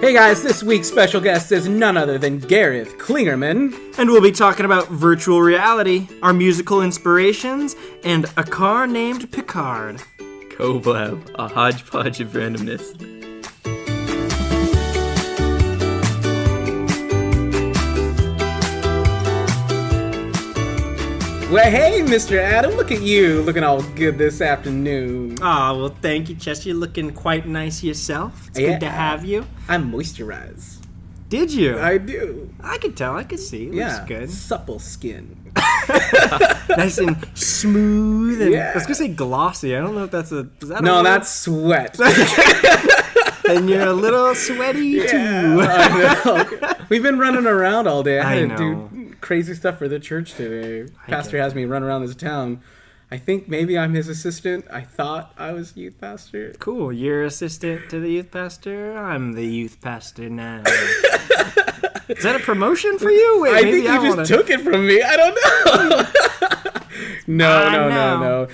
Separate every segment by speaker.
Speaker 1: Hey guys, this week's special guest is none other than Gareth Klingerman.
Speaker 2: And we'll be talking about virtual reality, our musical inspirations, and a car named Picard.
Speaker 3: COBLAB, a hodgepodge of randomness.
Speaker 1: Well, hey, Mr. Adam, look at you, looking all good this afternoon.
Speaker 2: Aw, well, thank you, Chess. You're looking quite nice yourself. It's good to have you.
Speaker 1: I'm moisturized.
Speaker 2: Did you?
Speaker 1: I do.
Speaker 2: I could tell. I could see. It looks good.
Speaker 1: Supple skin.
Speaker 2: Nice and smooth. And
Speaker 1: Yeah.
Speaker 2: I was going to say glossy. I don't know if that's a... Is that
Speaker 1: No,
Speaker 2: a word?
Speaker 1: that's sweat.
Speaker 2: And you're a little sweaty, too.
Speaker 1: I know. We've been running around all day. I had
Speaker 2: I
Speaker 1: to
Speaker 2: know.
Speaker 1: do crazy stuff for the church today.
Speaker 2: I
Speaker 1: Pastor
Speaker 2: get
Speaker 1: has me run around this town. I think maybe I'm his assistant. I thought I was youth pastor.
Speaker 2: Cool. You're assistant to the youth pastor. I'm the youth pastor now. Is that a promotion for you? Wait,
Speaker 1: I
Speaker 2: maybe
Speaker 1: think you just
Speaker 2: wanna...
Speaker 1: took it from me. I don't know. No.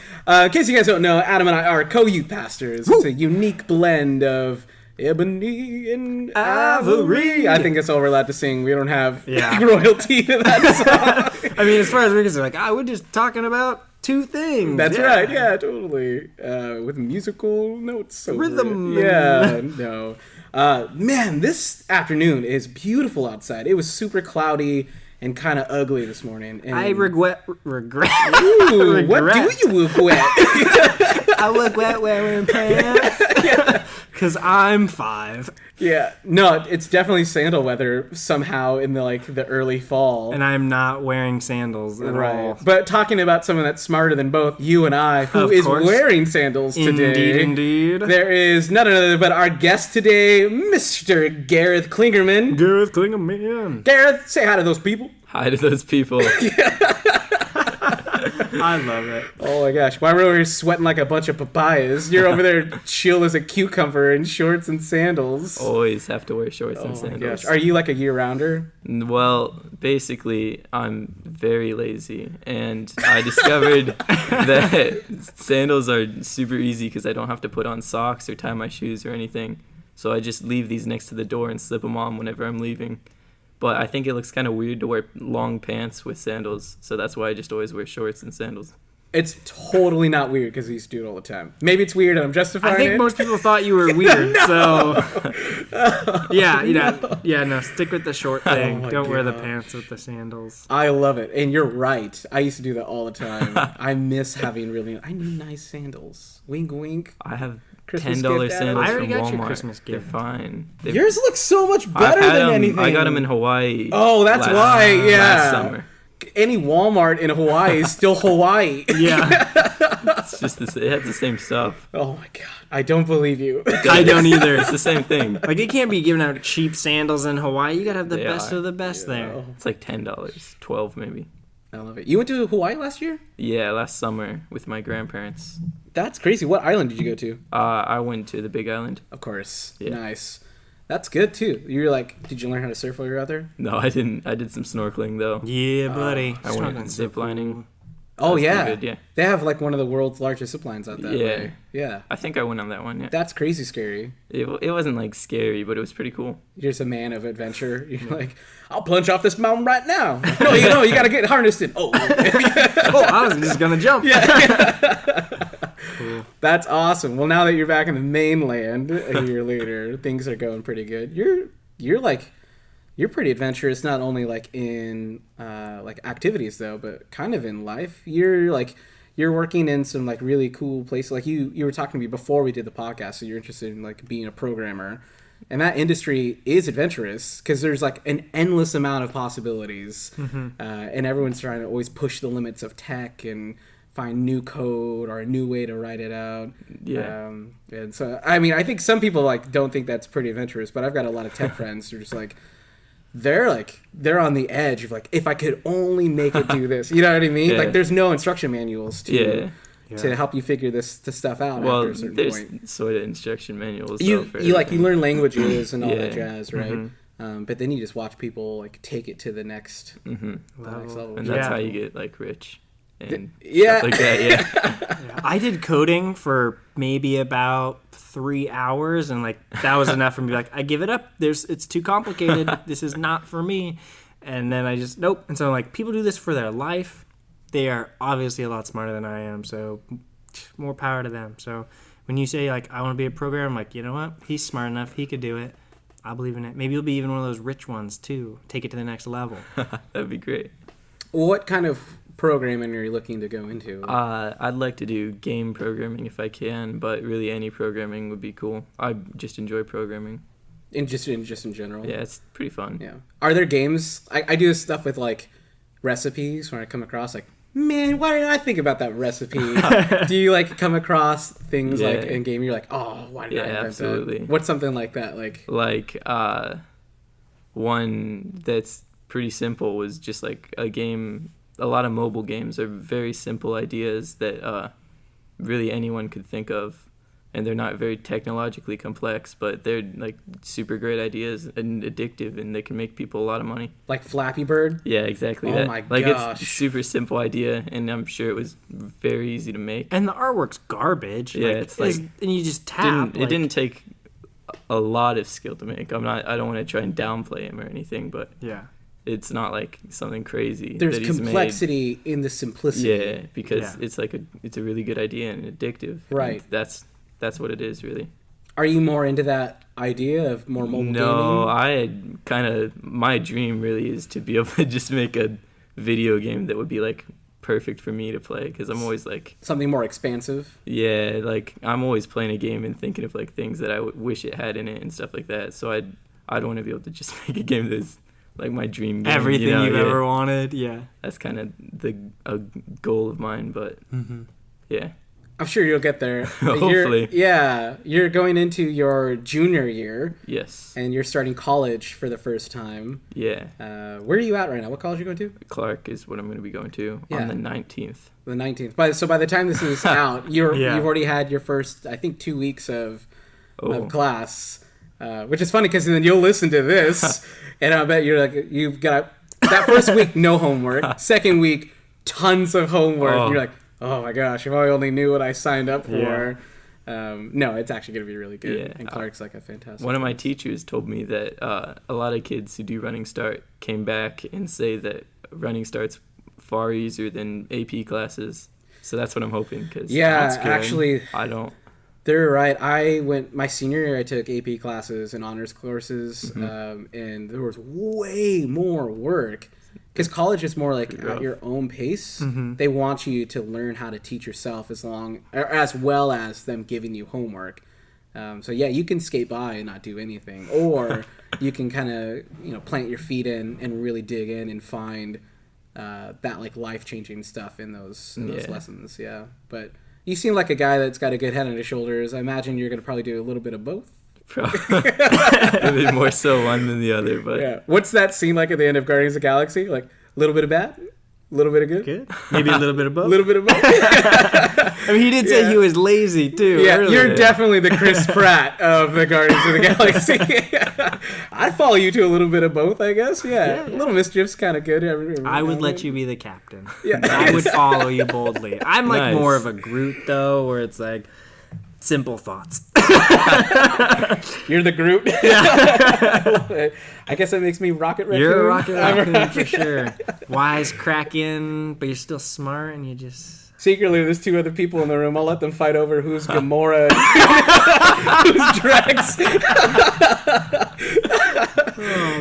Speaker 1: In case you guys don't know, Adam and I are co-youth pastors. It's a unique blend of ebony and ivory. I think that's all we're allowed to sing. We don't have royalty to that song.
Speaker 2: I mean, as far as we're concerned, we're just talking about two things.
Speaker 1: That's right. Yeah, totally. With musical notes. Over
Speaker 2: Rhythm.
Speaker 1: It. Yeah. No. Man, this afternoon is beautiful outside. It was super cloudy and kind of ugly this morning. And
Speaker 2: I regret.
Speaker 1: Ooh, what do you regret?
Speaker 2: I regret wearing pants. Because I'm 5.
Speaker 1: Yeah. No, it's definitely sandal weather somehow in the early fall.
Speaker 2: And I'm not wearing sandals at all.
Speaker 1: But talking about someone that's smarter than both you and I, who is wearing sandals today.
Speaker 2: Indeed.
Speaker 1: There is none other but our guest today, Mr. Gareth Klingerman.
Speaker 2: Gareth Klingerman.
Speaker 1: Gareth, say hi to those people.
Speaker 3: Hi to those people.
Speaker 2: I love it.
Speaker 1: Oh my gosh. Why we're over here sweating like a bunch of papayas? You're over there chill as a cucumber in shorts and sandals.
Speaker 3: Always have to wear shorts and
Speaker 1: Oh my
Speaker 3: sandals.
Speaker 1: gosh. Are you like a year-rounder?
Speaker 3: Well, basically, I'm very lazy, and I discovered that sandals are super easy because I don't have to put on socks or tie my shoes or anything. So I just leave these next to the door and slip them on whenever I'm leaving. But I think it looks kind of weird to wear long pants with sandals, so that's why I just always wear shorts and sandals.
Speaker 1: It's totally not weird because I used to do it all the time. Maybe it's weird and I'm justifying it.
Speaker 2: I think most people thought you were weird, so... No, stick with the short thing. Don't wear the pants with the sandals.
Speaker 1: I love it. And you're right. I used to do that all the time. I miss having I need nice sandals. Wink, wink.
Speaker 3: I have
Speaker 1: Christmas
Speaker 3: $10
Speaker 1: gift,
Speaker 3: sandals
Speaker 2: I already
Speaker 3: from
Speaker 2: got
Speaker 3: Walmart.
Speaker 2: your Christmas gift.
Speaker 3: They're fine.
Speaker 1: Yours look so much better than anything.
Speaker 3: I got them in Hawaii.
Speaker 1: Oh, that's why. Yeah.
Speaker 3: Last summer.
Speaker 1: Any Walmart in Hawaii is still Hawaii.
Speaker 2: Yeah.
Speaker 3: It's just it has the same stuff.
Speaker 1: Oh my god. I don't believe you.
Speaker 2: I don't either.
Speaker 3: It's the same thing.
Speaker 2: Like, you can't be giving out cheap sandals in Hawaii. You gotta have the
Speaker 3: They
Speaker 2: best
Speaker 3: are.
Speaker 2: of the best there.
Speaker 3: It's like $10, $12 maybe.
Speaker 1: I love it. You went to Hawaii last year?
Speaker 3: Yeah, last summer with my grandparents.
Speaker 1: That's crazy. What island did you go to?
Speaker 3: I went to the Big Island.
Speaker 1: Of course.
Speaker 3: Yeah.
Speaker 1: Nice. That's good too. You're like, did you learn how to surf while you were out there?
Speaker 3: No, I didn't. I did some snorkeling though.
Speaker 2: Yeah, buddy.
Speaker 3: I went zip lining.
Speaker 1: Oh
Speaker 3: That's
Speaker 1: yeah.
Speaker 3: pretty good, yeah.
Speaker 1: They have like one of the world's largest zip lines out that way. Yeah.
Speaker 3: I think I went on that one. Yeah.
Speaker 1: That's crazy scary.
Speaker 3: It wasn't like scary, but it was pretty cool.
Speaker 1: You're just a man of adventure. You're like, I'll plunge off this mountain right now. No, you gotta get harnessed in. Oh.
Speaker 2: Oh, I was just gonna jump.
Speaker 1: Cool. That's awesome. Well, now that you're back in the mainland a year later, things are going pretty good. You're pretty adventurous, not only like in like activities though, but kind of in life. You're working in some like really cool places. Like you were talking to me before we did the podcast, so you're interested in like being a programmer. And that industry is adventurous because there's like an endless amount of possibilities. And everyone's trying to always push the limits of tech and find new code or a new way to write it out.
Speaker 3: Yeah.
Speaker 1: And so, I mean, I think some people like don't think that's pretty adventurous, but I've got a lot of tech friends who are just like, they're on the edge of like, if I could only make it do this, you know what I mean?
Speaker 3: Yeah.
Speaker 1: Like there's no instruction manuals to
Speaker 3: Yeah.
Speaker 1: help you figure this stuff out
Speaker 3: Well,
Speaker 1: after a certain
Speaker 3: there's
Speaker 1: point.
Speaker 3: sort of instruction manuals.
Speaker 1: You
Speaker 3: though, for
Speaker 1: you
Speaker 3: everything.
Speaker 1: learn languages and all that
Speaker 3: Yeah.
Speaker 1: jazz, right? But then you just watch people like take it to the next
Speaker 3: Mm-hmm.
Speaker 1: level.
Speaker 3: And that's how you get like rich. and
Speaker 1: Yeah.
Speaker 3: stuff like that. Yeah.
Speaker 2: Yeah, I did coding for maybe about 3 hours, and like that was enough for me. Like, I give it up. It's too complicated. This is not for me. And then I just nope. And so like people do this for their life. They are obviously a lot smarter than I am. So more power to them. So when you say like I want to be a programmer, I'm like, you know what? He's smart enough. He could do it. I believe in it. Maybe you'll be even one of those rich ones too. Take it to the next level.
Speaker 3: That'd be great.
Speaker 1: What kind of programming are you looking to go into?
Speaker 3: I'd like to do game programming if I can, but really any programming would be cool. I just enjoy programming.
Speaker 1: Just in general.
Speaker 3: Yeah, it's pretty fun.
Speaker 1: Yeah. Are there games? I do this stuff with like recipes when I come across like, man, why didn't I think about that recipe? Do you like come across things like in game? You're like, oh, why did I invent
Speaker 3: absolutely.
Speaker 1: that? What's something like that?
Speaker 3: Like one that's pretty simple was just like a game. A lot of mobile games are very simple ideas that really anyone could think of, and they're not very technologically complex, but they're like super great ideas and addictive, and they can make people a lot of money.
Speaker 1: Like Flappy Bird?
Speaker 3: Yeah, exactly.
Speaker 1: Oh my
Speaker 3: like
Speaker 1: gosh.
Speaker 3: It's a super simple idea, and I'm sure it was very easy to make.
Speaker 2: And the artwork's garbage.
Speaker 3: Yeah, it's like
Speaker 2: and you just tap.
Speaker 3: It didn't take a lot of skill to make. I don't want to try and downplay him or anything, but
Speaker 2: yeah.
Speaker 3: It's not like something crazy.
Speaker 1: There's
Speaker 3: that he's
Speaker 1: complexity in the simplicity.
Speaker 3: Yeah, because it's like it's a really good idea and addictive.
Speaker 1: Right.
Speaker 3: And that's what it is, really.
Speaker 1: Are you more into that idea of more mobile
Speaker 3: No,
Speaker 1: gaming?
Speaker 3: my dream really is to be able to just make a video game that would be like perfect for me to play, because I'm always like
Speaker 1: Something more expansive?
Speaker 3: yeah, like I'm always playing a game and thinking of like things that I wish it had in it and stuff like that. So I'd want to be able to just make a game that's like my dream game.
Speaker 2: Everything you've ever wanted, yeah.
Speaker 3: That's kind of a goal of mine, but yeah.
Speaker 1: I'm sure you'll get there.
Speaker 3: Hopefully.
Speaker 1: You're going into your junior year.
Speaker 3: Yes.
Speaker 1: And you're starting college for the first time.
Speaker 3: Yeah.
Speaker 1: Where are you at right now? What college are you going to?
Speaker 3: Clark is what I'm going to be going to on the 19th.
Speaker 1: The 19th. So by the time this is out, you've already had your first, I think, 2 weeks of class, which is funny because then you'll listen to this, and I bet you're like, you've got that first week, no homework. Second week, tons of homework.
Speaker 3: Oh.
Speaker 1: You're like, oh my gosh, if I only knew what I signed up for. No, it's actually going to be really good.
Speaker 3: Yeah.
Speaker 1: And Clark's like a fantastic
Speaker 3: One of my
Speaker 1: place.
Speaker 3: teachers told me that a lot of kids who do Running Start came back and say that Running Start's far easier than AP classes. So that's what I'm hoping. Cause
Speaker 1: actually,
Speaker 3: I don't.
Speaker 1: They're right. My senior year, I took AP classes and honors courses, and there was way more work. Because college is more like at your own pace. They want you to learn how to teach yourself as well as them giving you homework. So yeah, you can skate by and not do anything, or you can kind of plant your feet in and really dig in and find that like life-changing stuff in those lessons. Yeah, but you seem like a guy that's got a good head on his shoulders. I imagine you're gonna probably do a little bit of both.
Speaker 3: Maybe more so one than the other, but
Speaker 1: yeah. What's that scene like at the end of Guardians of the Galaxy? Like a little bit of bad, a little bit of good,
Speaker 2: maybe a little bit of both.
Speaker 1: A little bit of both.
Speaker 2: I mean, he did say he was lazy too.
Speaker 1: Yeah,
Speaker 2: earlier.
Speaker 1: you're definitely the Chris Pratt of the Guardians of the Galaxy. I'd follow you to a little bit of both, I guess. Yeah. A little mischief's kind of good.
Speaker 2: I would let you be the captain.
Speaker 1: Yeah.
Speaker 2: I would follow you boldly. I'm like
Speaker 3: Nice.
Speaker 2: more of a Groot though, where it's like simple thoughts.
Speaker 1: You're the Groot. Yeah. I guess that makes me Rocket Raccoon.
Speaker 2: You're a Rocket Raccoon for sure. Wise cracking, but you're still smart, and you just.
Speaker 1: Secretly, there's two other people in the room. I'll let them fight over who's Gamora and who's Drax.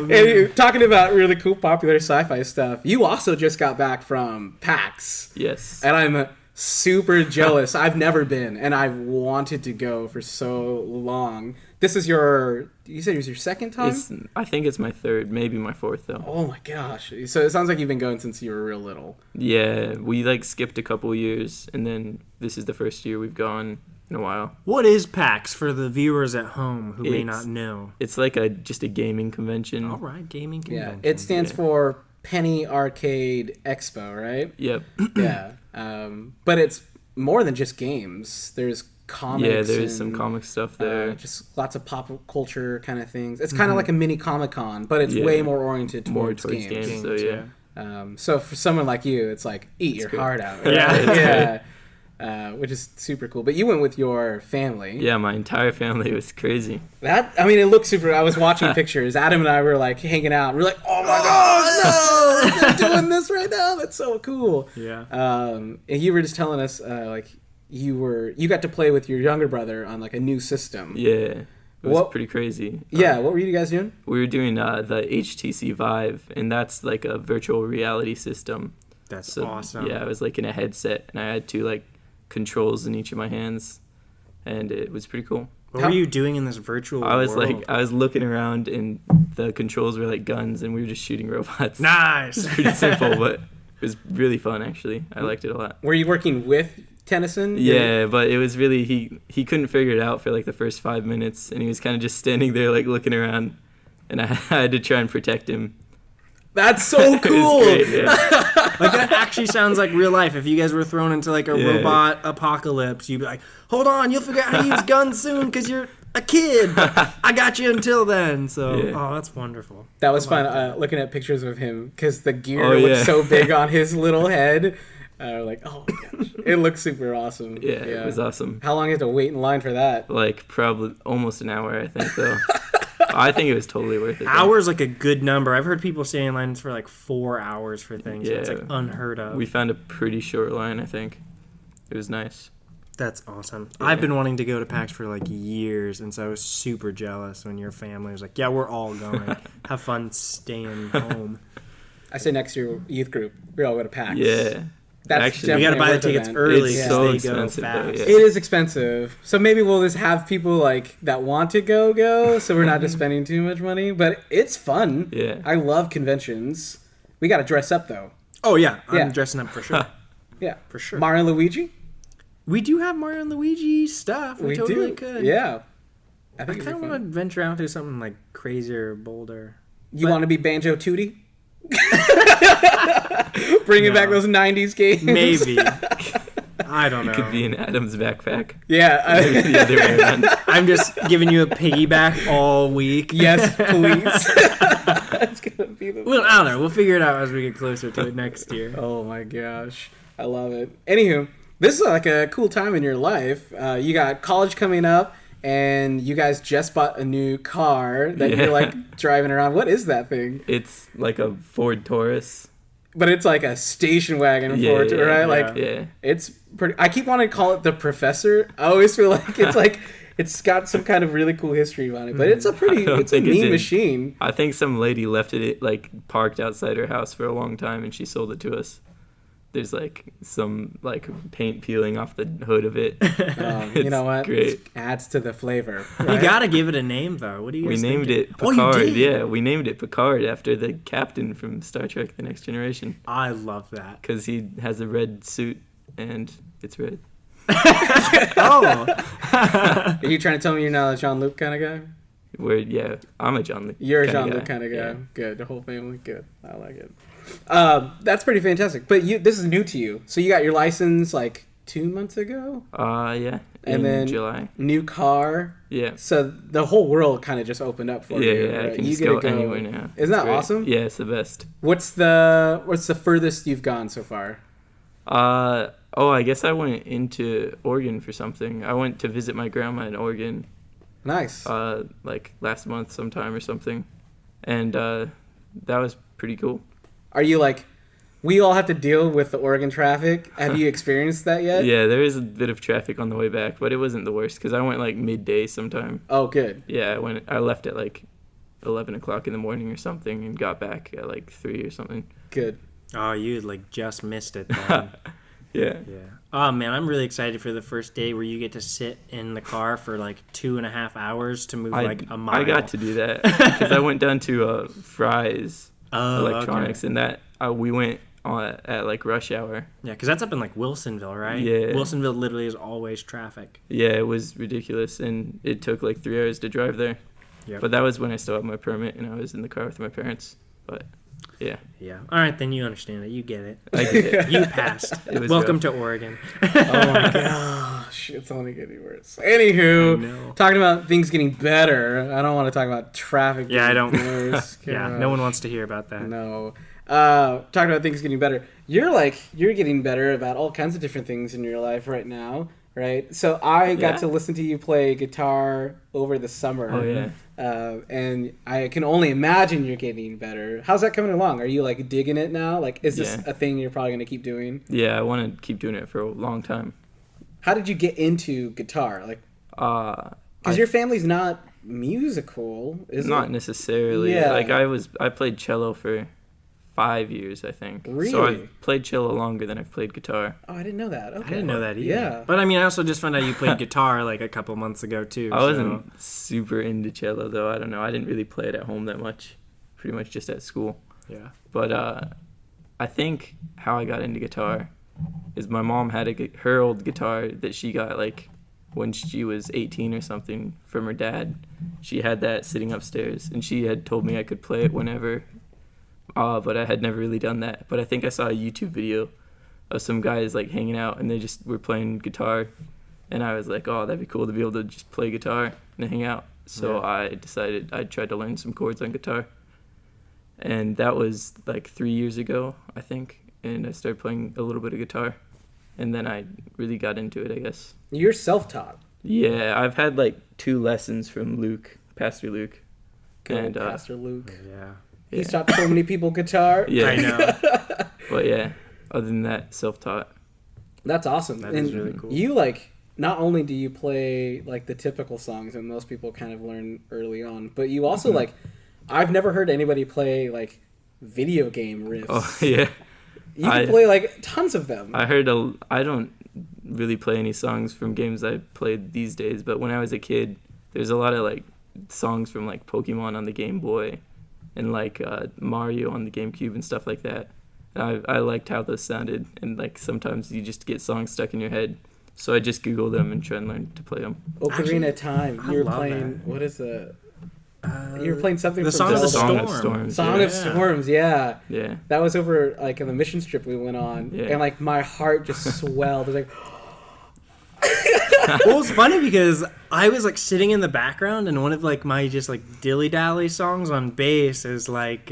Speaker 1: And talking about really cool, popular sci-fi stuff, you also just got back from PAX.
Speaker 3: yes.
Speaker 1: And I'm super jealous. I've never been, and I've wanted to go for so long. This is you said it was your second time?
Speaker 3: I think it's my third, maybe my fourth though.
Speaker 1: Oh my gosh. So it sounds like you've been going since you were real little.
Speaker 3: Yeah, we like skipped a couple years, and then this is the first year we've gone in a while.
Speaker 2: What is PAX for the viewers at home who may not know?
Speaker 3: It's like just a gaming convention.
Speaker 2: All right, gaming
Speaker 1: Yeah.
Speaker 2: convention.
Speaker 1: It stands for Penny Arcade Expo, right?
Speaker 3: Yep.
Speaker 1: Yeah. But it's more than just games. There's comics.
Speaker 3: Yeah, there's some comic stuff there.
Speaker 1: Just lots of pop culture kind of things. It's kind of like a mini Comic-Con, but it's way more oriented towards games.
Speaker 3: So yeah.
Speaker 1: So for someone like you, it's like eat your heart out.
Speaker 2: Yeah.
Speaker 1: Which is super cool. But you went with your family.
Speaker 3: Yeah, my entire family was crazy.
Speaker 1: It looked super. I was watching pictures. Adam and I were like hanging out. We're like, oh my gosh, no, they're doing this right now. That's so cool.
Speaker 2: Yeah.
Speaker 1: And you were just telling us you got to play with your younger brother on like a new system.
Speaker 3: Yeah. It was pretty crazy.
Speaker 1: Yeah, what were you guys doing?
Speaker 3: We were doing the HTC Vive, and that's like a virtual reality system.
Speaker 2: That's awesome.
Speaker 3: Yeah, I was like in a headset, and I had two like controls in each of my hands, and it was pretty cool.
Speaker 2: What were you doing in this virtual world?
Speaker 3: I was looking around, and the controls were like guns, and we were just shooting robots.
Speaker 2: Nice.
Speaker 3: It's pretty simple, but it was really fun actually. I liked it a lot.
Speaker 1: Were you working with Tennyson?
Speaker 3: Yeah, but it was really he couldn't figure it out for like the first 5 minutes, and he was kind of just standing there like looking around, and I had to try and protect him.
Speaker 1: That's so cool.
Speaker 3: It was great, yeah.
Speaker 2: Like that actually sounds like real life. If you guys were thrown into like a robot apocalypse, you'd be like, hold on, you'll figure out how to use guns soon because you're a kid. But I got you until then. So, oh, that's wonderful.
Speaker 1: That was fun looking at pictures of him because the gear looked so big on his little head. Like, oh my gosh, it looks super awesome.
Speaker 3: Yeah, it was awesome.
Speaker 1: How long you have to wait in line for that?
Speaker 3: Like probably almost an hour, I think, though. I think it was totally worth it.
Speaker 2: Hours like a good number. I've heard people stay in lines for like 4 hours for things. Yeah, it's like unheard of.
Speaker 3: We found a pretty short line, I think. It was nice.
Speaker 2: That's awesome.
Speaker 3: Yeah.
Speaker 2: I've been wanting to go to PAX for like years, and so I was super jealous when your family was like, yeah, we're all going. Have fun staying home.
Speaker 1: I say next year youth group, we all go to PAX.
Speaker 3: Yeah.
Speaker 1: That's
Speaker 3: actually,
Speaker 2: we got to buy the tickets early
Speaker 3: because
Speaker 2: they
Speaker 3: so
Speaker 2: go
Speaker 3: expensive,
Speaker 2: fast.
Speaker 3: though,
Speaker 1: It is expensive. So maybe we'll just have people like that want to go, so we're not just spending too much money. But it's fun.
Speaker 3: Yeah.
Speaker 1: I love conventions. We got to dress up, though.
Speaker 2: Oh, yeah. I'm dressing up for sure.
Speaker 1: Yeah.
Speaker 2: For sure.
Speaker 1: Mario and Luigi?
Speaker 2: We do have Mario and Luigi stuff. We totally could.
Speaker 1: Yeah.
Speaker 2: I kind of want to venture out to something like crazier, bolder.
Speaker 1: You want to be Banjo Tootie? Bringing back those 90s games?
Speaker 2: Maybe. I don't know.
Speaker 3: It could be in Adam's backpack.
Speaker 1: Yeah.
Speaker 3: The other way around.
Speaker 2: I'm just giving you a piggyback all week.
Speaker 1: Yes, please. That's going to be the
Speaker 2: Well, I don't know. We'll figure it out as we get closer to it next year.
Speaker 1: Oh my gosh. I love it. Anywho, this is like a cool time in your life. You got college coming up, and you guys just bought a new car that you're like driving around. What is that thing?
Speaker 3: It's like a Ford Taurus.
Speaker 1: But it's like a station wagon Ford, right? Like, it's pretty. I keep wanting to call it the Professor. I always feel like it's like it's got some kind of really cool history on it. But it's a mean machine.
Speaker 3: I think some lady left it like parked outside her house for a long time, and she sold it to us. There's like some like paint peeling off the hood of it.
Speaker 1: You know what?
Speaker 3: Great.
Speaker 1: It adds to the flavor. Right?
Speaker 2: You gotta give it a name though. What do you guys
Speaker 3: named
Speaker 2: thinking?
Speaker 3: it Picard.
Speaker 2: Oh, you did?
Speaker 3: Yeah, we named it Picard after the captain from Star Trek: The Next Generation.
Speaker 2: I love that.
Speaker 3: Because he has a red suit and it's red.
Speaker 2: Oh.
Speaker 1: Are you trying to tell me you're not a Jean-Luc kind of guy?
Speaker 3: I'm a Jean-Luc.
Speaker 1: You're a Jean-Luc kind of guy. Yeah. Good. The whole family. Good. I like it. That's pretty fantastic. But this is new to you. So you got your license like 2 months ago?
Speaker 3: Yeah.
Speaker 1: And then
Speaker 3: July.
Speaker 1: New car.
Speaker 3: Yeah.
Speaker 1: So the whole world kind of just opened up for you.
Speaker 3: Yeah,
Speaker 1: right?
Speaker 3: I can just go anywhere now.
Speaker 1: Isn't that awesome?
Speaker 3: Yeah, it's the best.
Speaker 1: What's the furthest you've gone so far?
Speaker 3: I guess I went into Oregon for something. I went to visit my grandma in Oregon.
Speaker 1: Nice.
Speaker 3: Like last month sometime or something. And that was pretty cool.
Speaker 1: Are you like, we all have to deal with the Oregon traffic? Have you experienced that yet?
Speaker 3: Yeah, there is a bit of traffic on the way back, but it wasn't the worst because I went like midday sometime.
Speaker 1: Oh, good.
Speaker 3: Yeah, I left at like 11 o'clock in the morning or something and got back at like 3 or something.
Speaker 1: Good.
Speaker 2: Oh, you like just missed it then.
Speaker 3: Yeah.
Speaker 2: Oh man, I'm really excited for the first day where you get to sit in the car for like 2.5 hours to move like a mile.
Speaker 3: I got to do that because I went down to Fry's Electronics, and that we went at like rush hour.
Speaker 2: Yeah, because that's up in like Wilsonville, right?
Speaker 3: Yeah.
Speaker 2: Wilsonville literally is always traffic.
Speaker 3: Yeah, it was ridiculous, and it took like 3 hours to drive there. Yeah. But that was when I still had my permit, and I was in the car with my parents. But yeah.
Speaker 2: Yeah. All right, then you understand it. You get it.
Speaker 3: I get it.
Speaker 2: You passed. Welcome to Oregon.
Speaker 1: Oh my gosh, it's only getting worse. Anywho, talking about things getting better. I don't want to talk about traffic.
Speaker 2: Yeah, I don't.
Speaker 1: Worse.
Speaker 2: Yeah, no one wants to hear about that.
Speaker 1: No. talking about things getting better. You're getting better about all kinds of different things in your life right now, right? So I got to listen to you play guitar over the summer.
Speaker 3: Oh yeah.
Speaker 1: And I can only imagine you're getting better. How's that coming along? Are you like digging it now? Like, is this a thing you're probably gonna keep doing?
Speaker 3: Yeah, I want to keep doing it for a long time.
Speaker 1: How did you get into guitar? Like, because your family's not musical, is
Speaker 3: not
Speaker 1: it?
Speaker 3: necessarily.
Speaker 1: Yeah.
Speaker 3: Like I played cello for 5 years, I think.
Speaker 1: Really?
Speaker 3: So I've played cello longer than I've played guitar.
Speaker 1: Oh, I didn't know that. Okay.
Speaker 2: I didn't know that either.
Speaker 1: Yeah.
Speaker 2: But I mean, I also just found out you played guitar like a couple months ago too.
Speaker 3: I wasn't super into cello though. I don't know. I didn't really play it at home that much. Pretty much just at school.
Speaker 2: Yeah.
Speaker 3: But I think how I got into guitar is my mom had her old guitar that she got like when she was 18 or something from her dad. She had that sitting upstairs, and she had told me I could play it whenever. But I had never really done that. But I think I saw a YouTube video of some guys like hanging out, and they just were playing guitar, and I was like, oh, that'd be cool to be able to just play guitar and hang out. So I decided I tried to learn some chords on guitar, and that was like 3 years ago, I think. And I started playing a little bit of guitar, and then I really got into it, I guess.
Speaker 1: You're self-taught.
Speaker 3: Yeah, I've had like 2 lessons from Luke, Pastor Luke.
Speaker 1: Good
Speaker 3: And,
Speaker 1: Pastor Luke.
Speaker 2: Yeah.
Speaker 1: He's taught so many people guitar.
Speaker 3: Yeah.
Speaker 2: I know.
Speaker 3: But yeah, other than that, self-taught.
Speaker 1: That's awesome.
Speaker 2: That
Speaker 1: and
Speaker 2: is really cool.
Speaker 1: You like, not only do you play like the typical songs that most people kind of learn early on, but you also like, I've never heard anybody play like video game riffs.
Speaker 3: Oh yeah.
Speaker 1: You can play like tons of them.
Speaker 3: I don't really play any songs from games I played these days, but when I was a kid, there's a lot of like songs from like Pokemon on the Game Boy and like Mario on the GameCube and stuff like that. And I liked how those sounded, and like sometimes you just get songs stuck in your head. So I just Google them and try and learn to play them.
Speaker 1: Ocarina of Time.
Speaker 2: I
Speaker 1: You were
Speaker 2: love
Speaker 1: playing,
Speaker 2: that.
Speaker 1: what is it? You were playing something
Speaker 2: The
Speaker 1: from
Speaker 2: Song of the
Speaker 1: Zelda.
Speaker 3: Song of
Speaker 2: Storm.
Speaker 3: Storms.
Speaker 1: Song
Speaker 3: yeah.
Speaker 1: of Storms, yeah.
Speaker 3: Yeah.
Speaker 1: That was over like in the mission trip we went on,
Speaker 3: Yeah.
Speaker 1: and like my heart just swelled. It was like,
Speaker 2: Well, it's funny because I was like sitting in the background, and one of like my just like dilly dally songs on bass is like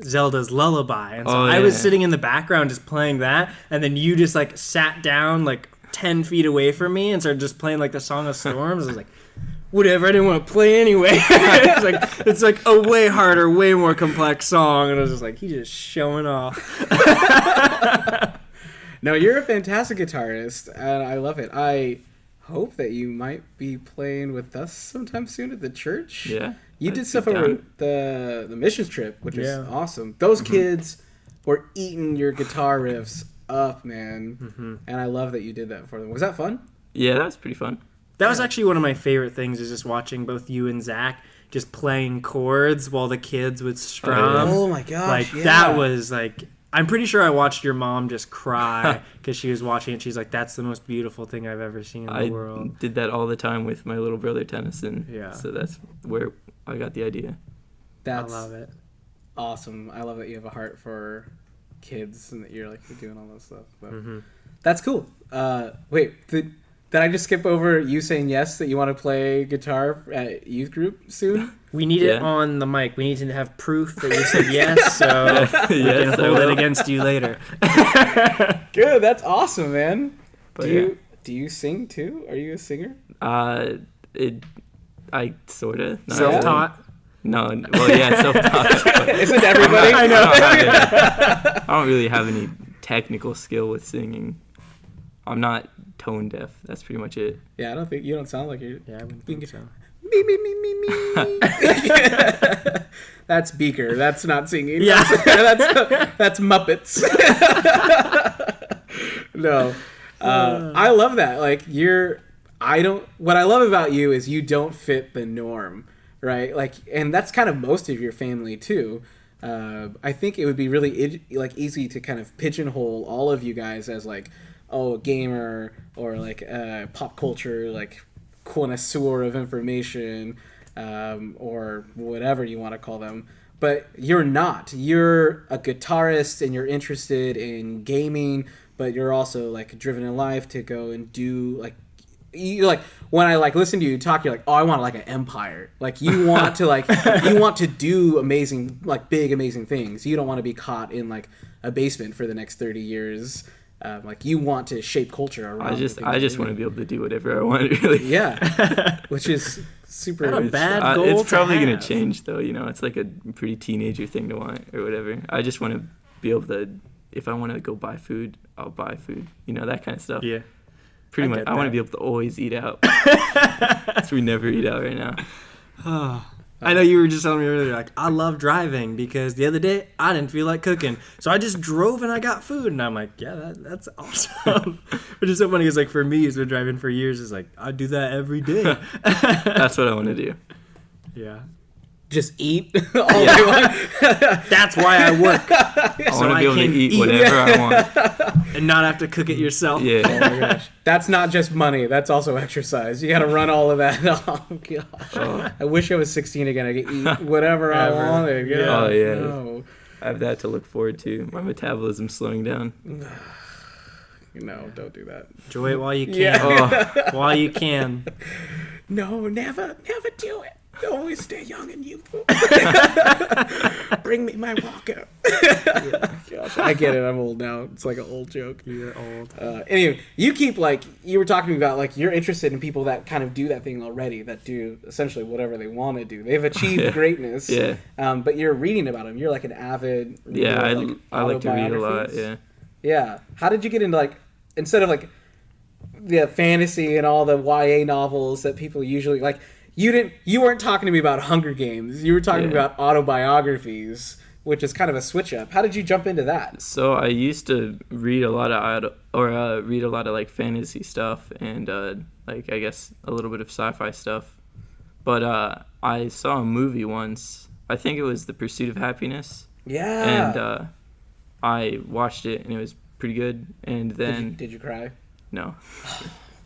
Speaker 2: Zelda's Lullaby, and so I was sitting in the background just playing that, and then you just like sat down like 10 feet away from me and started just playing like the Song of Storms. I was like, whatever, I didn't want to play anyway. it's like a way harder, way more complex song, and I was just like, he's just showing off.
Speaker 1: no, you're a fantastic guitarist, and I love it. I hope that you might be playing with us sometime soon at the church.
Speaker 3: Yeah.
Speaker 1: You
Speaker 3: I'd
Speaker 1: did
Speaker 3: be
Speaker 1: stuff
Speaker 3: down.
Speaker 1: over the missions trip, which is
Speaker 2: Yeah.
Speaker 1: awesome. Those kids were eating your guitar riffs up, man. And I love that you did that for them. Was that fun?
Speaker 3: Yeah, that was pretty fun.
Speaker 2: That was actually one of my favorite things, is just watching both you and Zach just playing chords while the kids would strum.
Speaker 1: Oh my gosh!
Speaker 2: Like
Speaker 1: yeah.
Speaker 2: that was like, I'm pretty sure I watched your mom just cry because she was watching it. She's like, that's the most beautiful thing I've ever seen in the
Speaker 3: I
Speaker 2: world.
Speaker 3: did that all the time with my little brother Tennyson.
Speaker 2: Yeah.
Speaker 3: So that's where I got the idea.
Speaker 1: That's
Speaker 2: I love it.
Speaker 1: awesome. I love that you have a heart for kids and that you're doing all that stuff. But that's cool. Wait, did I just skip over you saying yes that you want to play guitar at youth group soon?
Speaker 2: We need it
Speaker 3: Yeah.
Speaker 2: on the mic. We need to have proof that you said yes, so we
Speaker 3: Yes,
Speaker 2: can
Speaker 3: I
Speaker 2: hold it
Speaker 3: will.
Speaker 2: against you later.
Speaker 1: Good. That's awesome, man.
Speaker 3: But
Speaker 1: Do you sing too? Are you a singer?
Speaker 3: I sorta not
Speaker 2: Self-taught.
Speaker 3: really. No, well, yeah, self-taught.
Speaker 1: Isn't everybody?
Speaker 3: I know. I don't really have any technical skill with singing. I'm not tone deaf. That's pretty much it.
Speaker 1: Yeah, I don't think you don't sound like you're.
Speaker 2: Yeah, I wouldn't think so.
Speaker 1: Me. That's Beaker. That's not singing.
Speaker 2: Yeah.
Speaker 1: That's Muppets. No, I love that. Like what I love about you is you don't fit the norm, right? Like, and that's kind of most of your family too. I think it would be really easy to kind of pigeonhole all of you guys as like, oh, a gamer or like pop culture like connoisseur of information, or whatever you want to call them. But you're not. You're a guitarist and you're interested in gaming, but you're also like driven in life to go and do like you like when I like listen to you talk, you're like, oh, I want like an empire. Like you want to you want to do amazing, like big amazing things. You don't want to be caught in like a basement for the next 30 years. Like you want to shape culture around.
Speaker 3: I just want to be able to do whatever I want, really.
Speaker 1: Yeah, which is super.
Speaker 2: Not a bad goal.
Speaker 3: It's probably
Speaker 2: to
Speaker 3: gonna
Speaker 2: have.
Speaker 3: change though. You know, it's like a pretty teenager thing to want or whatever. I just want to be able to. If I want to go buy food, I'll buy food. You know, that kind of stuff.
Speaker 2: Yeah.
Speaker 3: Pretty
Speaker 2: I
Speaker 3: much.
Speaker 2: get
Speaker 3: I want to
Speaker 2: that.
Speaker 3: be able to always eat out. 'Cause we never eat out right now.
Speaker 2: I know you were just telling me earlier, like, I love driving because the other day I didn't feel like cooking. So I just drove and I got food. And I'm like, yeah, that's awesome. Which is so funny because, like, for me, who's been driving for years, it's like, I do that every day.
Speaker 3: That's what I want to do.
Speaker 2: Yeah.
Speaker 1: Just eat all day long.
Speaker 2: That's why I work.
Speaker 3: I want to be able to eat whatever I want.
Speaker 2: And not have to cook it yourself.
Speaker 3: Yeah.
Speaker 1: Oh my gosh. That's not just money. That's also exercise. You got to run all of that. Oh gosh. I wish I was 16 again. I could eat whatever I
Speaker 2: Ever.
Speaker 1: wanted.
Speaker 2: Yeah.
Speaker 3: Oh, yeah.
Speaker 1: No.
Speaker 3: I have that to look forward to. My metabolism's slowing down.
Speaker 1: No, don't do that.
Speaker 2: Enjoy it while you can.
Speaker 1: Yeah.
Speaker 3: Oh,
Speaker 2: While you can.
Speaker 1: No, never do it. Always stay young and youthful. Bring me my walker. Gosh, I get it. I'm old now. It's like an old joke.
Speaker 2: You're old.
Speaker 1: Anyway, you keep like you were talking about like you're interested in people that kind of do that thing already, that do essentially whatever they want to do. They've achieved
Speaker 3: Yeah.
Speaker 1: greatness.
Speaker 3: Yeah.
Speaker 1: But you're reading about them. You're like an avid reader
Speaker 3: yeah.
Speaker 1: of,
Speaker 3: I like to read a lot.
Speaker 1: autobiographies.
Speaker 3: Yeah.
Speaker 1: Yeah. How did you get into like instead of like the fantasy and all the YA novels that people usually like? You weren't talking to me about Hunger Games. You were talking
Speaker 3: Yeah.
Speaker 1: about autobiographies, which is kind of a switch up. How did you jump into that?
Speaker 3: So I used to read a lot of read a lot of like fantasy stuff and like I guess a little bit of sci-fi stuff. But I saw a movie once. I think it was The Pursuit of Happiness.
Speaker 1: Yeah.
Speaker 3: And I watched it and it was pretty good. And then
Speaker 1: Did you cry?
Speaker 3: no,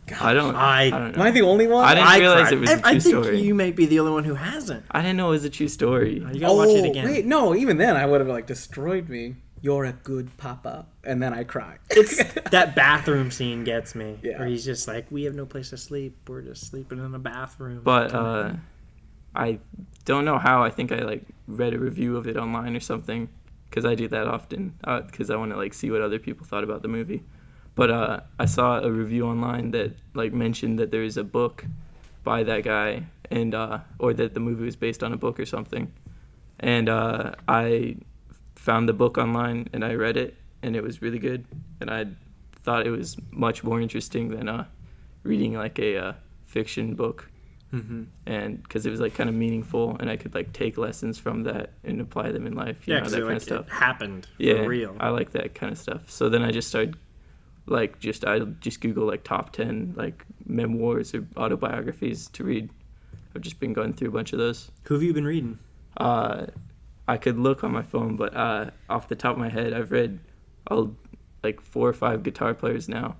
Speaker 1: Gosh.
Speaker 3: I don't
Speaker 2: Am
Speaker 3: know.
Speaker 1: Am I the only one?
Speaker 3: I didn't realize
Speaker 2: cried.
Speaker 3: it was a true
Speaker 2: I think
Speaker 3: story.
Speaker 2: you might be the only one who hasn't.
Speaker 3: I didn't know it was a true story.
Speaker 2: You gotta watch it again.
Speaker 1: Wait, no, even then I would have like destroyed me. You're a good papa. And then I cry.
Speaker 2: It's that bathroom scene gets me.
Speaker 1: Yeah.
Speaker 2: Where he's just like, we have no place to sleep. We're just sleeping in a bathroom.
Speaker 3: But I don't know how. I think I like read a review of it online or something because I do that often because I want to like see what other people thought about the movie. But I saw a review online that like mentioned that there is a book by that guy and or that the movie was based on a book or something. And I found the book online and I read it and it was really good. And I thought it was much more interesting than reading like a fiction book.
Speaker 2: Mm-hmm.
Speaker 3: And because it was like kind of meaningful and I could like take lessons from that and apply them in life. You
Speaker 2: Yeah,
Speaker 3: know,
Speaker 2: because
Speaker 3: that kind
Speaker 2: like,
Speaker 3: of stuff.
Speaker 2: it happened
Speaker 3: Yeah,
Speaker 2: for real.
Speaker 3: I like that kind of stuff. So then I just started I just Google like top 10 like memoirs or autobiographies to read. I've just been going through a bunch of those.
Speaker 2: Who have you been reading?
Speaker 3: I could look on my phone, but off the top of my head, I've read like 4 or 5 guitar players now.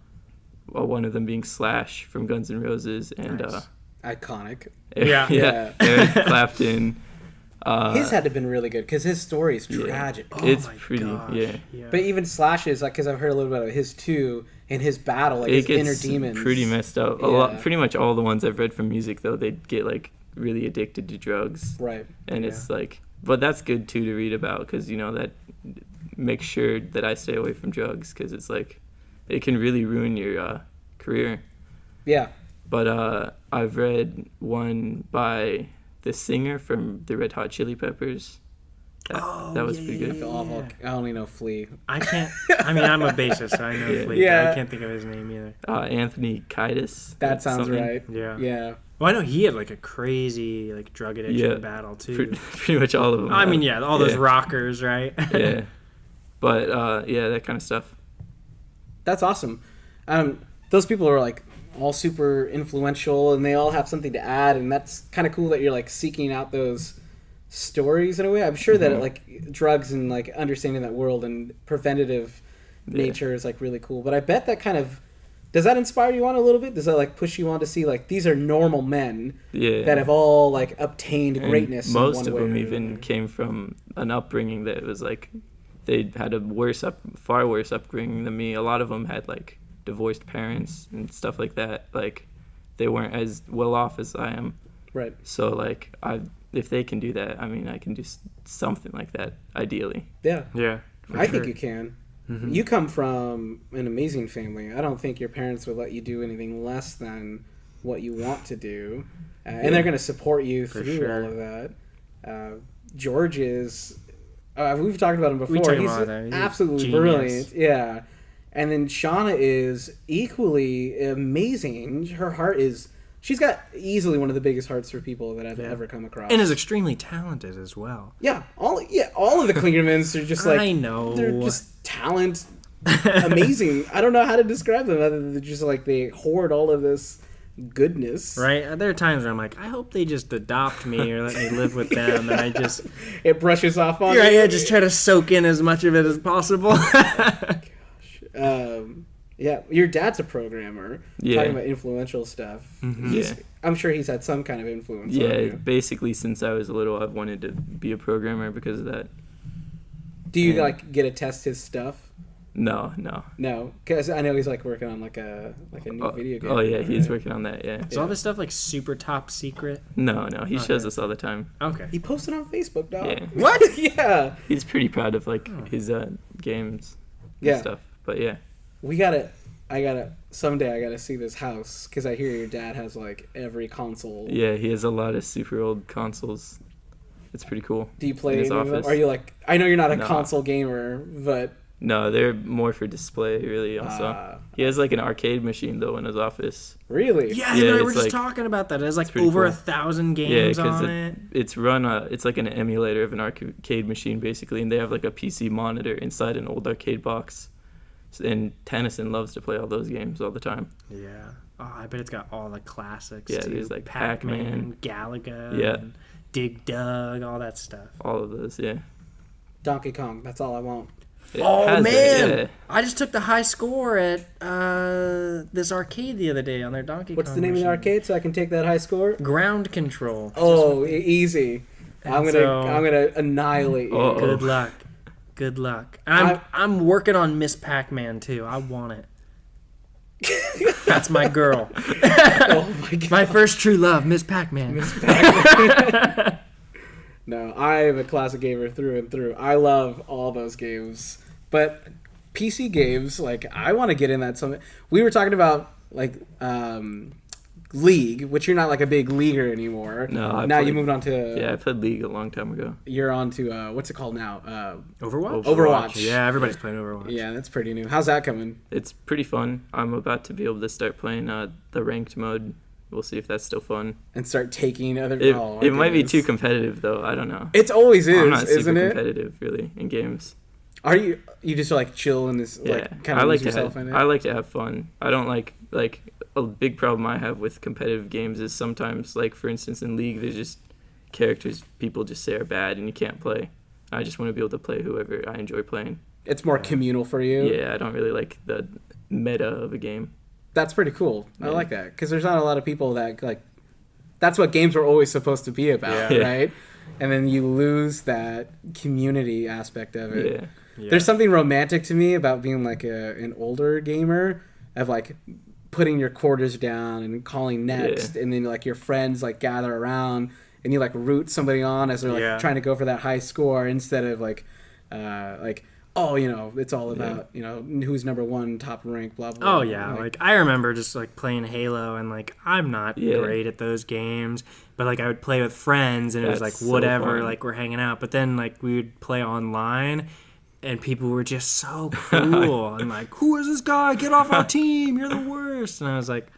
Speaker 3: Well, one of them being Slash from Guns N' Roses and
Speaker 2: Nice.
Speaker 1: Iconic.
Speaker 2: Yeah.
Speaker 3: yeah, Eric Clapton.
Speaker 1: His had to have been really good because his story is
Speaker 3: Yeah.
Speaker 1: tragic.
Speaker 2: Oh
Speaker 3: It's
Speaker 2: my
Speaker 3: pretty,
Speaker 2: gosh.
Speaker 3: yeah.
Speaker 1: But even Slash's, like, because I've heard a little bit of his too, and his battle, like his
Speaker 3: It
Speaker 1: inner
Speaker 3: gets
Speaker 1: demons.
Speaker 3: pretty messed up.
Speaker 1: Yeah.
Speaker 3: Pretty much all the ones I've read from music, though, they get like really addicted to drugs.
Speaker 1: Right.
Speaker 3: And it's like, but that's good too to read about because you know that makes sure that I stay away from drugs because it's like it can really ruin your career.
Speaker 1: Yeah.
Speaker 3: But I've read one by the singer from the Red Hot Chili Peppers. That was pretty
Speaker 1: I
Speaker 3: good.
Speaker 1: feel awful. I only know Flea.
Speaker 2: I can't. I mean, I'm a bassist, so I know
Speaker 3: Yeah.
Speaker 2: Flea, but
Speaker 1: Yeah.
Speaker 2: I can't think of his name either.
Speaker 3: Anthony Kiedis.
Speaker 1: That sounds
Speaker 3: something.
Speaker 1: right.
Speaker 2: Yeah.
Speaker 1: Yeah.
Speaker 2: Well, I know he had like a crazy like drug addiction
Speaker 3: Yeah.
Speaker 2: battle too.
Speaker 3: Pretty much all of them.
Speaker 2: I mean, yeah, all those
Speaker 3: Yeah.
Speaker 2: rockers, right?
Speaker 3: Yeah. But yeah, that kind of stuff.
Speaker 1: That's awesome. Those people are like all super influential and they all have something to add, and that's kind of cool that you're like seeking out those stories in a way. I'm sure that like drugs and like understanding that world and preventative nature is like really cool. But I bet that kind of does that inspire you on a little bit? Does that like push you on to see like these are normal men that have all like obtained
Speaker 3: And
Speaker 1: greatness?
Speaker 3: most
Speaker 1: in
Speaker 3: of
Speaker 1: one way
Speaker 3: them
Speaker 1: or
Speaker 3: even
Speaker 1: another?
Speaker 3: came from an upbringing that was like they had a far worse upbringing than me. A lot of them had like divorced parents and stuff like that. Like they weren't as well off as I am.
Speaker 1: Right.
Speaker 3: So like if they can do that, I mean, I can do something like that ideally.
Speaker 1: Yeah.
Speaker 2: Yeah.
Speaker 1: I think you can. Mm-hmm. You come from an amazing family. I don't think your parents would let you do anything less than what you want to do. And they're going to support you through all of that. George is... we've talked about him before. He's absolutely brilliant. Yeah. And then Shauna is equally amazing. Her heart is... She's got easily one of the biggest hearts for people that I've ever come across.
Speaker 2: And is extremely talented as well.
Speaker 1: Yeah. All of the Klingermans are just like...
Speaker 2: I know.
Speaker 1: They're just talent... amazing. I don't know how to describe them other than just like they hoard all of this goodness.
Speaker 2: Right? There are times where I'm like, I hope they just adopt me or let me live with them, and I just...
Speaker 1: It brushes off on
Speaker 2: you. Yeah, just try to soak in as much of it as possible.
Speaker 1: Gosh. Yeah, your dad's a programmer.
Speaker 3: Yeah.
Speaker 1: Talking about influential stuff. Mm-hmm. I'm sure he's had some kind of influence on you.
Speaker 3: Basically since I was little, I've wanted to be a programmer because of that.
Speaker 1: Do you like get to test his stuff?
Speaker 3: No,
Speaker 1: because I know he's like working on like a new video game.
Speaker 3: Oh yeah, he's working on that. Yeah.
Speaker 2: Is all this stuff like super top secret?
Speaker 3: No, he shows us all the time.
Speaker 2: Okay.
Speaker 1: He posted on Facebook, dog.
Speaker 3: Yeah.
Speaker 1: What? Yeah.
Speaker 3: He's pretty proud of like his games and stuff. But yeah.
Speaker 1: Someday I gotta see this house because I hear your dad has like every console.
Speaker 3: Yeah, he has a lot of super old consoles. It's pretty cool.
Speaker 1: Do you play any of them? Are you like? I know you're not a
Speaker 3: No.
Speaker 1: console gamer, but
Speaker 3: No, they're more for display, really. Also, he has like an arcade machine though in his office.
Speaker 1: Really?
Speaker 2: Yeah,
Speaker 3: Yeah,
Speaker 2: we were
Speaker 3: it's
Speaker 2: just
Speaker 3: like-
Speaker 2: talking about that. It has like
Speaker 3: pretty
Speaker 2: over
Speaker 3: cool.
Speaker 2: 1,000
Speaker 3: Yeah,
Speaker 2: games
Speaker 3: because
Speaker 2: on it.
Speaker 3: it's run. It's like an emulator of an arcade machine basically, and they have like a PC monitor inside an old arcade box. And Tennyson loves to play all those games all the time.
Speaker 2: Yeah. Oh, I bet it's got all the classics
Speaker 3: Yeah,
Speaker 2: too.
Speaker 3: there's like
Speaker 2: Pac-Man,
Speaker 3: Pac-Man.
Speaker 2: Galaga,
Speaker 3: Yeah.
Speaker 2: and Dig Dug, all that stuff.
Speaker 3: All of those, yeah.
Speaker 1: Donkey Kong. That's all I want.
Speaker 3: It
Speaker 2: Oh
Speaker 3: has
Speaker 2: man!
Speaker 3: that, yeah.
Speaker 2: I just took the high score at this arcade the other day on their Donkey
Speaker 1: What's
Speaker 2: Kong
Speaker 1: the name
Speaker 2: machine.
Speaker 1: of the arcade so I can take that high score?
Speaker 2: Ground Control.
Speaker 1: Oh, easy. I'm gonna annihilate you.
Speaker 3: Uh-oh.
Speaker 2: Good luck. Good luck. And I'm working on Miss Pac-Man too. I want it. That's my girl.
Speaker 1: Oh my god.
Speaker 2: My first true love, Miss Pac-Man.
Speaker 1: No, I am a classic gamer through and through. I love all those games. But PC games, like, I want to get in that. We were talking about, like, League, which you're not, like, a big leaguer anymore.
Speaker 3: No,
Speaker 1: now you moved on to...
Speaker 3: Yeah, I played League a long time ago.
Speaker 1: You're on to, what's it called now?
Speaker 2: Overwatch. Yeah, everybody's playing Overwatch.
Speaker 1: Yeah, that's pretty new. How's that coming?
Speaker 3: It's pretty fun. I'm about to be able to start playing the ranked mode. We'll see if that's still fun.
Speaker 1: And start taking other...
Speaker 3: It might be too competitive, though. I don't know.
Speaker 1: It always is,
Speaker 3: I'm not super
Speaker 1: isn't it?
Speaker 3: competitive, really, in games.
Speaker 1: Are you just, like, chill in this,
Speaker 3: Yeah,
Speaker 1: like, kind of lose yourself in it?
Speaker 3: I like to have fun. I don't like a big problem I have with competitive games is sometimes, like, for instance, in League, there's just characters people just say are bad and you can't play. I just want to be able to play whoever I enjoy playing.
Speaker 1: It's more communal for you?
Speaker 3: Yeah, I don't really like the meta of a game.
Speaker 1: That's pretty cool.
Speaker 3: Yeah.
Speaker 1: I like that. Because there's not a lot of people that, like... That's what games are always supposed to be about,
Speaker 3: Yeah.
Speaker 1: right? And then you lose that community aspect of it.
Speaker 3: Yeah.
Speaker 2: Yeah.
Speaker 1: There's something romantic to me about being, like, an older gamer. Of, like, putting your quarters down and calling next. And then, like, your friends, like, gather around. And you, like, root somebody on as they're, like, trying to go for that high score. Instead of, like... oh, you know, it's all about, you know, who's number one, top rank, blah, blah.
Speaker 2: Oh, yeah. Like, I remember just, like, playing Halo, and, like, I'm not great at those games, but, like, I would play with friends, and it was, like,
Speaker 3: That's so
Speaker 2: whatever,
Speaker 3: fun.
Speaker 2: like, we're hanging out. But then, like, we would play online, and people were just so cool. And, like, who is this guy? Get off our team. You're the worst. And I was like,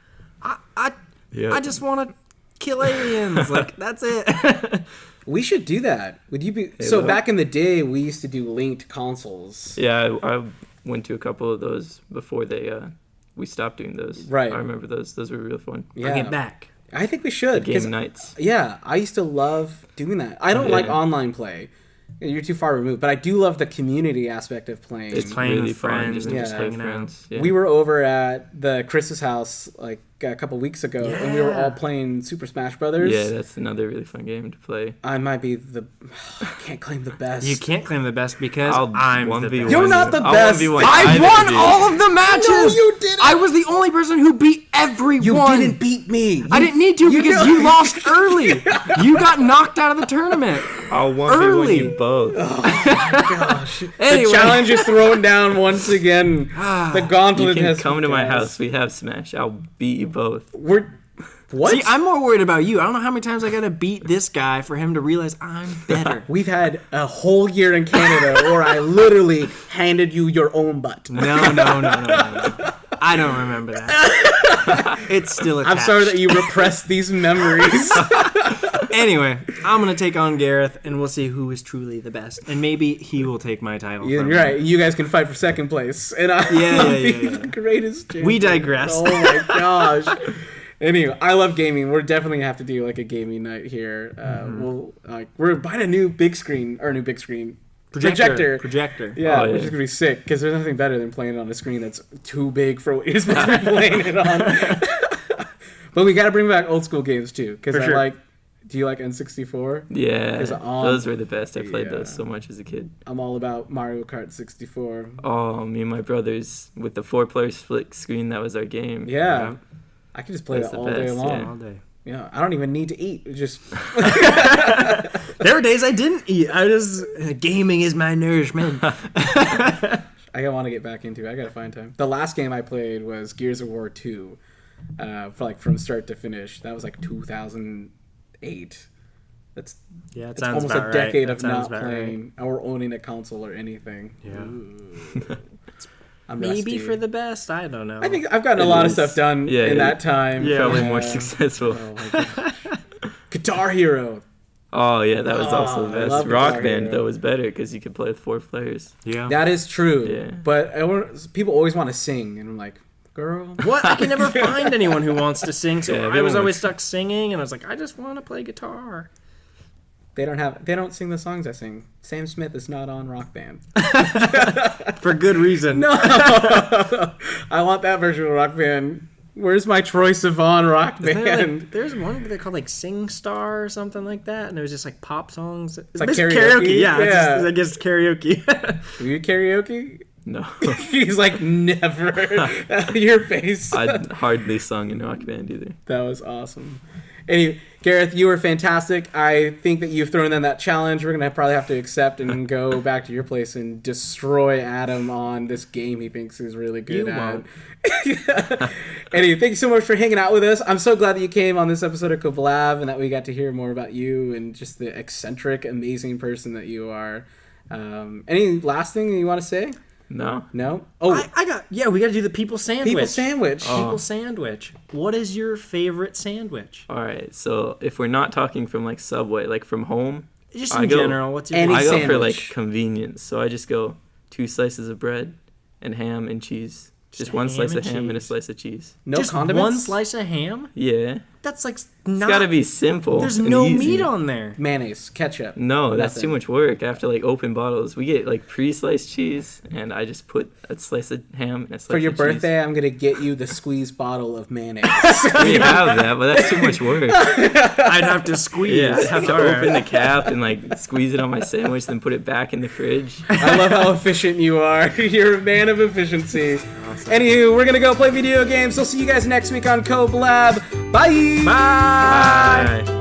Speaker 2: I just want to kill aliens. Like, that's it.
Speaker 1: We should do that. Would you be... So back in the day, we used to do linked consoles.
Speaker 3: Yeah, I went to a couple of those before we stopped doing those.
Speaker 1: Right.
Speaker 3: I remember those. Those were real fun.
Speaker 1: Yeah.
Speaker 2: Bring it back.
Speaker 1: I think we should.
Speaker 3: Game nights.
Speaker 1: Yeah, I used to love doing that. I don't like online play. You're too far removed, but I do love the community aspect of playing.
Speaker 3: It's
Speaker 2: Playing
Speaker 3: really
Speaker 2: with
Speaker 3: fun
Speaker 2: friends
Speaker 3: just
Speaker 2: and
Speaker 3: to
Speaker 2: just
Speaker 3: play
Speaker 2: hanging
Speaker 3: with
Speaker 2: out.
Speaker 3: friends. Yeah.
Speaker 1: We were over at the Chris's house like a couple weeks ago, and we were all playing Super Smash Brothers.
Speaker 3: Yeah, that's another really fun game to play.
Speaker 1: I might be the. I can't claim the best.
Speaker 2: You can't claim the best because
Speaker 3: I'll
Speaker 2: I'm the
Speaker 3: 1v1
Speaker 2: best.
Speaker 1: You're not the
Speaker 3: I'll
Speaker 1: best.
Speaker 3: 1v1
Speaker 2: I
Speaker 3: either,
Speaker 2: won
Speaker 3: dude.
Speaker 2: all of the matches.
Speaker 1: No, you didn't.
Speaker 2: I was the only person who beat everyone.
Speaker 1: You didn't beat me.
Speaker 2: I didn't need to because you lost early. You got knocked out of the tournament.
Speaker 3: I'll 1v1
Speaker 2: Early.
Speaker 3: you both.
Speaker 1: Gosh.
Speaker 2: Anyway.
Speaker 1: The challenge is thrown down once again. The
Speaker 3: You
Speaker 1: gauntlet
Speaker 3: can
Speaker 1: has
Speaker 3: come to my
Speaker 1: begun.
Speaker 3: house. We have Smash. I'll beat you both.
Speaker 1: We're what?
Speaker 2: See, I'm more worried about you. I don't know how many times I gotta beat this guy for him to realize I'm better.
Speaker 1: We've had a whole year in Canada, or I literally handed you your own butt.
Speaker 2: No. I don't remember that. It's still attached.
Speaker 1: I'm sorry that you repressed these memories.
Speaker 2: Anyway, I'm gonna take on Gareth, and we'll see who is truly the best, and maybe he will take my title.
Speaker 1: You're
Speaker 2: from me.
Speaker 1: right. You guys can fight for second place, and I'll be the greatest champion.
Speaker 2: We digress.
Speaker 1: Oh my gosh. Anyway, I love gaming. We're definitely gonna have to do like a gaming night here. We're buying a new big screen projector. Yeah,
Speaker 3: Oh, yeah.
Speaker 1: which is gonna be sick because there's nothing better than playing it on a screen that's too big for what you're supposed to be playing it on. But we got to bring back old school games too, because
Speaker 2: For sure.
Speaker 1: Do you like N64?
Speaker 3: Yeah,
Speaker 1: 'Cause
Speaker 3: those were the best. I played
Speaker 1: Yeah.
Speaker 3: those so much as a kid.
Speaker 1: I'm all about Mario Kart 64.
Speaker 3: Oh, me and my brothers with the 4-player split screen. That was our game.
Speaker 1: Yeah. I could just play
Speaker 3: That's
Speaker 1: that
Speaker 3: the
Speaker 1: all day
Speaker 3: best,
Speaker 1: long.
Speaker 3: yeah.
Speaker 2: All day.
Speaker 1: Yeah, I don't even need to eat. It just
Speaker 2: There were days I didn't eat. I just gaming is my nourishment.
Speaker 1: I want to get back into it. I gotta find time. The last game I played was Gears of War 2, for from start to finish. That was 2008. That's
Speaker 2: Yeah, it
Speaker 1: it's
Speaker 2: sounds
Speaker 1: almost
Speaker 2: about
Speaker 1: a decade
Speaker 2: right.
Speaker 1: of
Speaker 2: That sounds
Speaker 1: not
Speaker 2: about
Speaker 1: playing or owning a console or anything.
Speaker 2: Yeah.
Speaker 1: Ooh. I'm
Speaker 2: Maybe
Speaker 1: rusty.
Speaker 2: for the best. I don't know.
Speaker 1: I think I've gotten a
Speaker 3: It
Speaker 1: lot of
Speaker 3: is.
Speaker 1: stuff done
Speaker 3: Yeah,
Speaker 1: in
Speaker 3: yeah.
Speaker 1: that time.
Speaker 2: Yeah.
Speaker 3: Probably more successful.
Speaker 1: Oh my gosh. Guitar Hero.
Speaker 3: Oh yeah, that was also
Speaker 1: I
Speaker 3: the
Speaker 1: love
Speaker 3: best. Rock
Speaker 1: Guitar
Speaker 3: Band
Speaker 1: Hero.
Speaker 3: though was better because you could play with 4 players.
Speaker 2: Yeah.
Speaker 1: That is true.
Speaker 3: Yeah.
Speaker 1: But people always want to sing, and I'm like, girl.
Speaker 2: What? I can never find anyone who wants to sing, so
Speaker 3: Yeah,
Speaker 2: I was
Speaker 3: everyone
Speaker 2: always
Speaker 3: was-
Speaker 2: stuck singing, and I was like, I just want to play guitar.
Speaker 1: They don't sing the songs I sing. Sam Smith is not on Rock Band.
Speaker 2: For good reason.
Speaker 1: No, I want that version of Rock Band. Where's my Troye Sivan Rock
Speaker 2: Isn't there,
Speaker 1: Band?
Speaker 2: there's one they called Sing Star or something like that, and it was just pop songs. It's
Speaker 1: like
Speaker 2: basically
Speaker 1: karaoke?
Speaker 2: Yeah, it's
Speaker 1: Yeah.
Speaker 2: just, I guess karaoke.
Speaker 1: Do you karaoke?
Speaker 3: No,
Speaker 1: He's like, never. Your face.
Speaker 3: I'd hardly sung in Rock Band either.
Speaker 1: That was awesome. Anyway, Gareth, you were fantastic. I think that you've thrown in that challenge. We're going to probably have to accept and go back to your place and destroy Adam on this game he thinks he's really good
Speaker 2: You
Speaker 1: at.
Speaker 2: won't.
Speaker 1: Anyway, thank you so much for hanging out with us. I'm so glad that you came on this episode of COBLAB and that we got to hear more about you and just the eccentric, amazing person that you are. Any last thing you want to say?
Speaker 3: No,
Speaker 1: No? Oh,
Speaker 2: we got to do the people sandwich.
Speaker 1: people sandwich.
Speaker 3: Oh.
Speaker 2: People sandwich. What is your favorite sandwich?
Speaker 3: all right. So if we're not talking from Subway, from home,
Speaker 2: Just
Speaker 3: I
Speaker 2: in
Speaker 3: go-
Speaker 2: general, what's your
Speaker 1: Any
Speaker 3: I go
Speaker 1: sandwich.
Speaker 3: for convenience. So I just go 2 slices of bread and ham and cheese. Just one
Speaker 2: ham
Speaker 3: slice of
Speaker 2: and
Speaker 3: ham and a
Speaker 2: cheese.
Speaker 3: slice of cheese.
Speaker 1: No
Speaker 2: just
Speaker 1: condiments?
Speaker 2: one slice of ham?
Speaker 3: Yeah,
Speaker 2: That's
Speaker 3: it's
Speaker 2: not.
Speaker 3: gotta be simple.
Speaker 2: There's
Speaker 3: and
Speaker 2: no
Speaker 3: easy.
Speaker 2: meat on there.
Speaker 1: Mayonnaise, ketchup.
Speaker 3: No, that's
Speaker 1: Nothing.
Speaker 3: too much work. I have to open bottles. We get pre-sliced cheese, and I just put a slice of ham and a slice
Speaker 1: For your
Speaker 3: of
Speaker 1: birthday, I'm going to get you the squeezed bottle of mayonnaise.
Speaker 3: cheese. We have that, but that's too much work.
Speaker 2: I'd have to squeeze.
Speaker 3: Yeah, I'd have to
Speaker 2: All right.
Speaker 3: open the cap and squeeze it on my sandwich, then put it back in the fridge.
Speaker 1: I love how efficient you are. You're a man of efficiency. Anywho, we're going to go play video games. I'll see you guys next week on COBLAB. Bye!
Speaker 2: Bye.
Speaker 3: Bye.